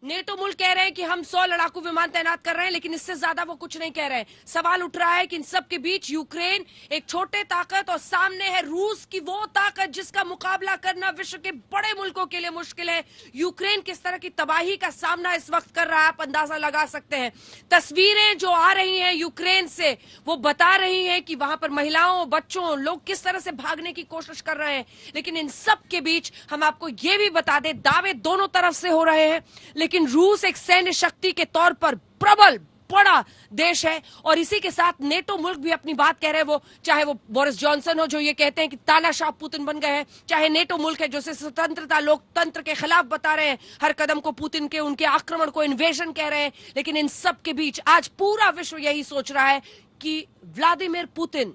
NATO मुल्क कह रहे हैं कि हम 100 लड़ाकू विमान तैनात कर रहे हैं, लेकिन इससे ज्यादा वो कुछ नहीं कह रहे हैं। सवाल उठ रहा है कि इन सब के बीच यूक्रेन एक छोटे ताकत और सामने है रूस की वो ताकत जिसका मुकाबला करना विश्व के बड़े मुल्कों के लिए मुश्किल है। यूक्रेन किस तरह की तबाही का सामना इस वक्त कर रहा है, आप अंदाजा लगा सकते हैं। तस्वीरें जो आ रही हैं यूक्रेन से वो बता रही हैं कि वहां पर महिलाओं, बच्चों, लोग किस तरह से भागने की कोशिश कर रहे हैं। लेकिन इन सब के बीच हम आपको ये भी बता दें, दावे दोनों तरफ से हो रहे हैं, लेकिन रूस एक सैन्य शक्ति के तौर पर प्रबल बड़ा देश है और इसी के साथ नेटो मुल्क भी अपनी बात कह रहे हैं। वो चाहे वो बोरिस जॉनसन हो जो ये कहते हैं कि तानाशाह पुतिन बन गए हैं, चाहे नेटो मुल्क है जो स्वतंत्रता लोकतंत्र के खिलाफ बता रहे हैं, हर कदम को पुतिन के उनके आक्रमण को इन्वेजन कह रहे हैं। लेकिन इन सब के बीच आज पूरा विश्व यही सोच रहा है कि व्लादिमीर पुतिन,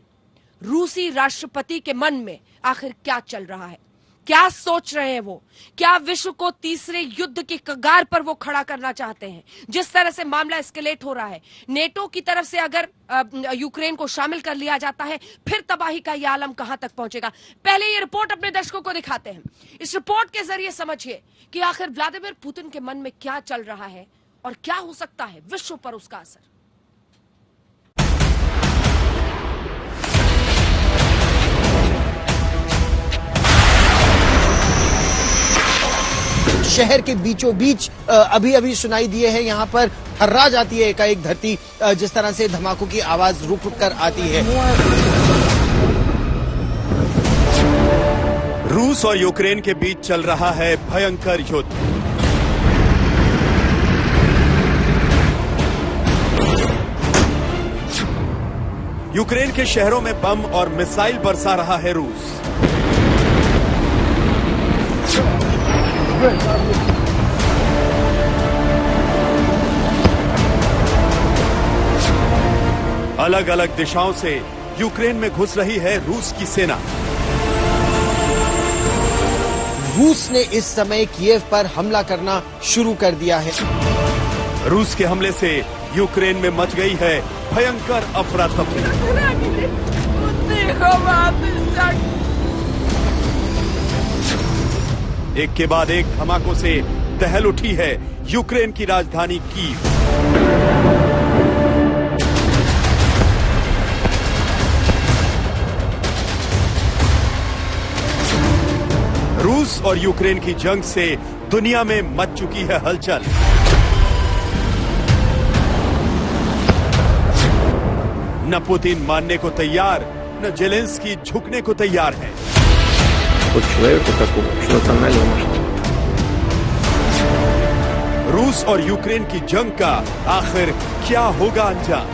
रूसी राष्ट्रपति के मन में आखिर क्या चल रहा है, क्या सोच रहे हैं वो। क्या विश्व को तीसरे युद्ध की कगार पर वो खड़ा करना चाहते हैं। जिस तरह से मामला एस्केलेट हो रहा है, नेटो की तरफ से अगर यूक्रेन को शामिल कर लिया जाता है, फिर तबाही का यह आलम कहां तक पहुंचेगा। पहले ये रिपोर्ट अपने दर्शकों को दिखाते हैं। इस रिपोर्ट के जरिए समझिए कि आखिर व्लादिमीर पुतिन के मन में क्या चल रहा है और क्या हो सकता है विश्व पर उसका असर। शहर के बीचों बीच अभी अभी सुनाई दिए हैं, यहाँ पर थर्रा जाती है एकाएक धरती, जिस तरह से धमाकों की आवाज रुक रुक कर आती है। रूस और यूक्रेन के बीच चल रहा है भयंकर युद्ध। यूक्रेन के शहरों में बम और मिसाइल बरसा रहा है रूस। अलग अलग दिशाओं से यूक्रेन में घुस रही है रूस की सेना। रूस ने इस समय कीव पर हमला करना शुरू कर दिया है। रूस के हमले से यूक्रेन में मच गई है भयंकर अफरा तफरी। एक के बाद एक धमाकों से दहल उठी है यूक्रेन की राजधानी कीव। रूस और यूक्रेन की जंग से दुनिया में मच चुकी है हलचल। न पुतिन मानने को तैयार, न जेलेंस्की झुकने को तैयार है। रूस और यूक्रेन की जंग का आखिर क्या होगा अंजाम।